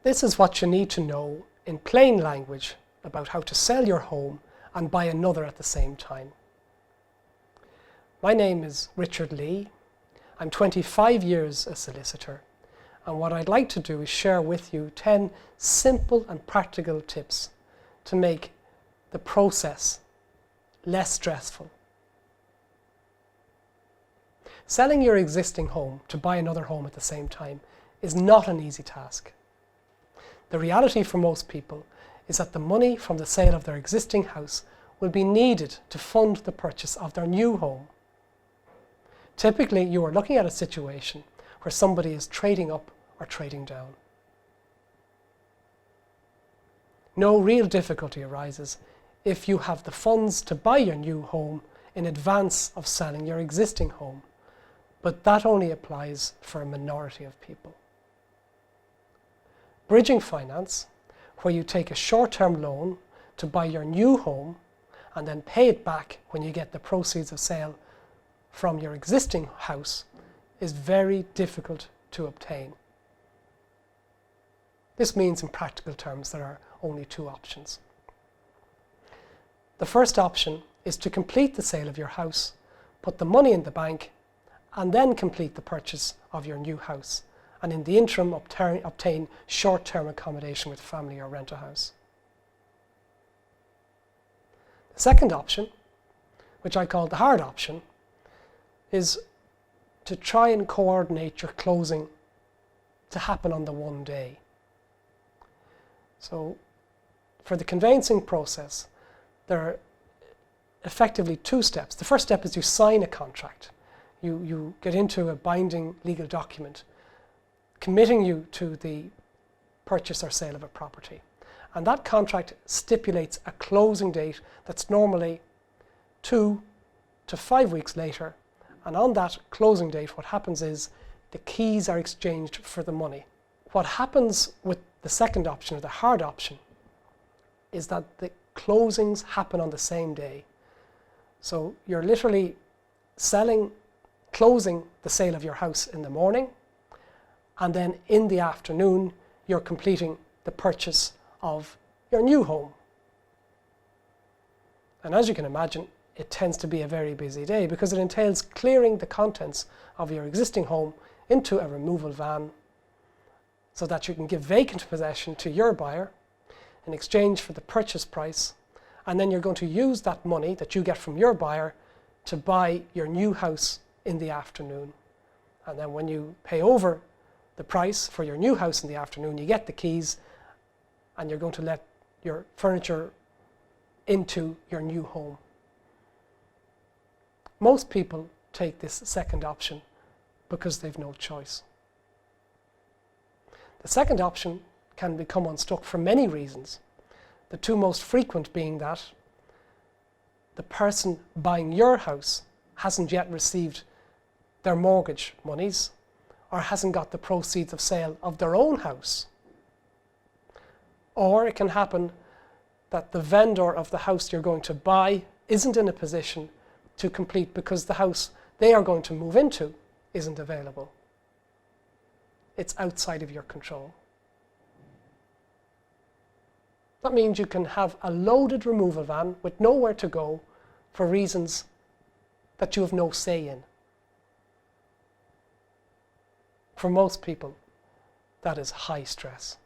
This is what you need to know in plain language about how to sell your home and buy another at the same time. My name is Richard Lee. I'm 25 years a solicitor, and what I'd like to do is share with you 10 simple and practical tips to make the process less stressful. Selling your existing home to buy another home at the same time is not an easy task. The reality for most people is that the money from the sale of their existing house will be needed to fund the purchase of their new home. Typically, you are looking at a situation where somebody is trading up or trading down. No real difficulty arises if you have the funds to buy your new home in advance of selling your existing home, but that only applies for a minority of people. Bridging finance, where you take a short-term loan to buy your new home and then pay it back when you get the proceeds of sale from your existing house, is very difficult to obtain. This means in practical terms there are only two options. The first option is to complete the sale of your house, put the money in the bank, and then complete the purchase of your new house, and in the interim obtain short-term accommodation with family or rent a house. The second option, which I call the hard option, is to try and coordinate your closing to happen on the one day. So for the conveyancing process, there are effectively two steps. The first step is you sign a contract. You get into a binding legal document committing you to the purchase or sale of a property. And that contract stipulates a closing date that's normally 2 to 5 weeks later. And on that closing date, what happens is the keys are exchanged for the money. What happens with the second option, or the hard option, is that the closings happen on the same day. So you're literally closing the sale of your house in the morning, and then in the afternoon, you're completing the purchase of your new home. And as you can imagine, it tends to be a very busy day because it entails clearing the contents of your existing home into a removal van so that you can give vacant possession to your buyer in exchange for the purchase price, and then you're going to use that money that you get from your buyer to buy your new house in the afternoon. And then when you pay over the price for your new house in the afternoon, you get the keys and you're going to let your furniture into your new home. Most people take this second option because they've no choice. The second option can become unstuck for many reasons. The two most frequent being that the person buying your house hasn't yet received their mortgage monies or hasn't got the proceeds of sale of their own house. Or it can happen that the vendor of the house you're going to buy isn't in a position to complete because the house they are going to move into isn't available. It's outside of your control. That means you can have a loaded removal van with nowhere to go for reasons that you have no say in. For most people, that is high stress.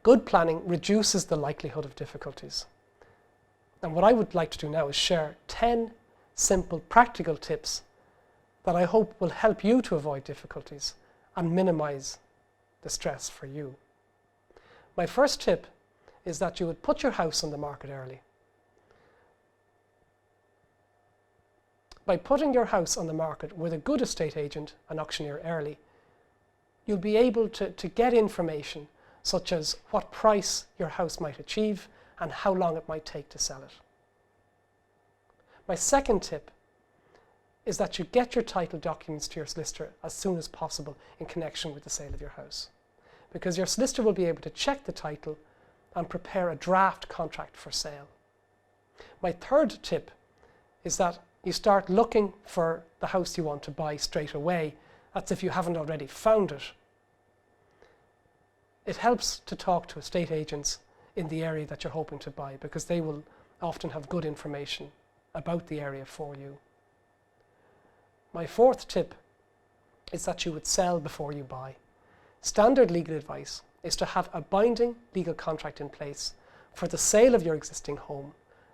Good planning reduces the likelihood of difficulties. And what I would like to do now is share 10 simple practical tips that I hope will help you to avoid difficulties and minimize the stress for you. My first tip is that you would put your house on the market early. By putting your house on the market with a good estate agent and auctioneer early, you'll be able to get information such as what price your house might achieve and how long it might take to sell it. My second tip is that you get your title documents to your solicitor as soon as possible in connection with the sale of your house, because your solicitor will be able to check the title and prepare a draft contract for sale. My third tip is that you start looking for the house you want to buy straight away. That's if you haven't already found it. it helps to talk to estate agents in the area that you're hoping to buy, because they will often have good information about the area for you. My fourth tip is that you would sell before you buy. Standard legal advice is to have a binding legal contract in place for the sale of your existing home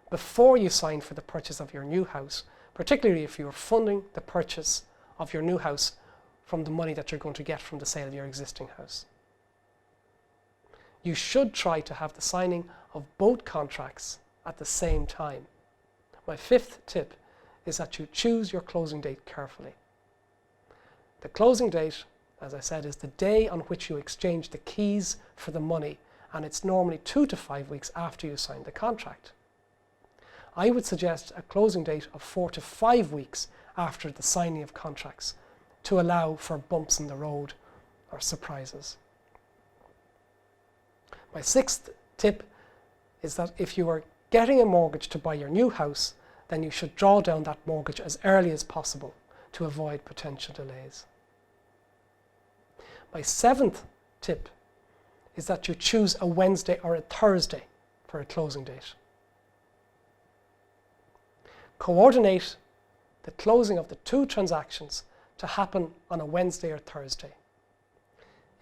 before you sign for the purchase of your new house, particularly if you are funding the purchase of your new house from the money that you're going to get from the sale of your existing house. You should try to have the signing of both contracts at the same time. My fifth tip is that you choose your closing date carefully. The closing date, as I said, is the day on which you exchange the keys for the money, and it's normally 2 to 5 weeks after you sign the contract. I would suggest a closing date of 4 to 5 weeks after the signing of contracts to allow for bumps in the road or surprises. My sixth tip is that if you are getting a mortgage to buy your new house, then you should draw down that mortgage as early as possible to avoid potential delays. My seventh tip is that you choose a Wednesday or a Thursday for a closing date. Coordinate the closing of the two transactions to happen on a Wednesday or Thursday.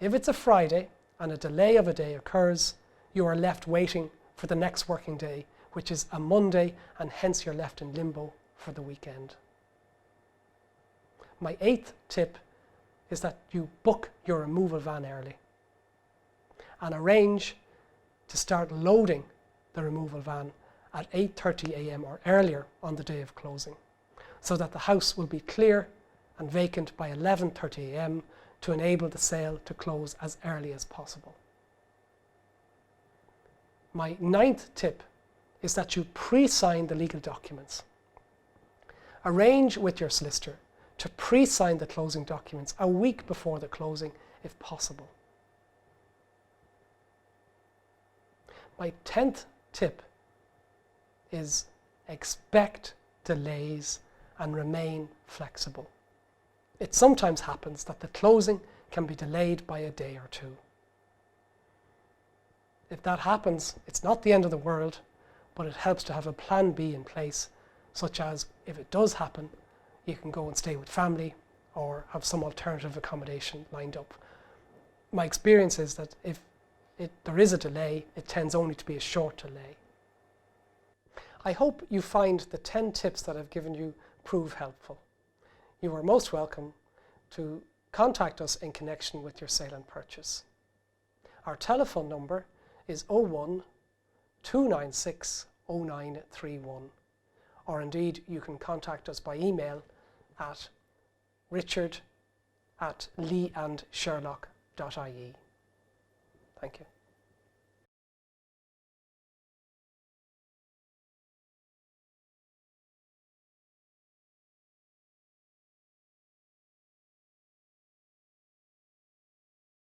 If it's a Friday and a delay of a day occurs, you are left waiting for the next working day, which is a Monday, and hence you're left in limbo for the weekend. My eighth tip is that you book your removal van early and arrange to start loading the removal van at 8:30 a.m. or earlier on the day of closing, so that the house will be clear and vacant by 11:30 a.m. to enable the sale to close as early as possible. My ninth tip is that you pre-sign the legal documents. Arrange with your solicitor to pre-sign the closing documents a week before the closing, if possible. My 10th tip is expect delays and remain flexible. It sometimes happens that the closing can be delayed by a day or two. If that happens, it's not the end of the world, but it helps to have a plan B in place, such as if it does happen, you can go and stay with family or have some alternative accommodation lined up. My experience is that if there is a delay, it tends only to be a short delay. I hope you find the 10 tips that I've given you prove helpful. You are most welcome to contact us in connection with your sale and purchase. Our telephone number is 01 296 0931, or indeed you can contact us by email at richard@leeandsherlock.ie. Thank you.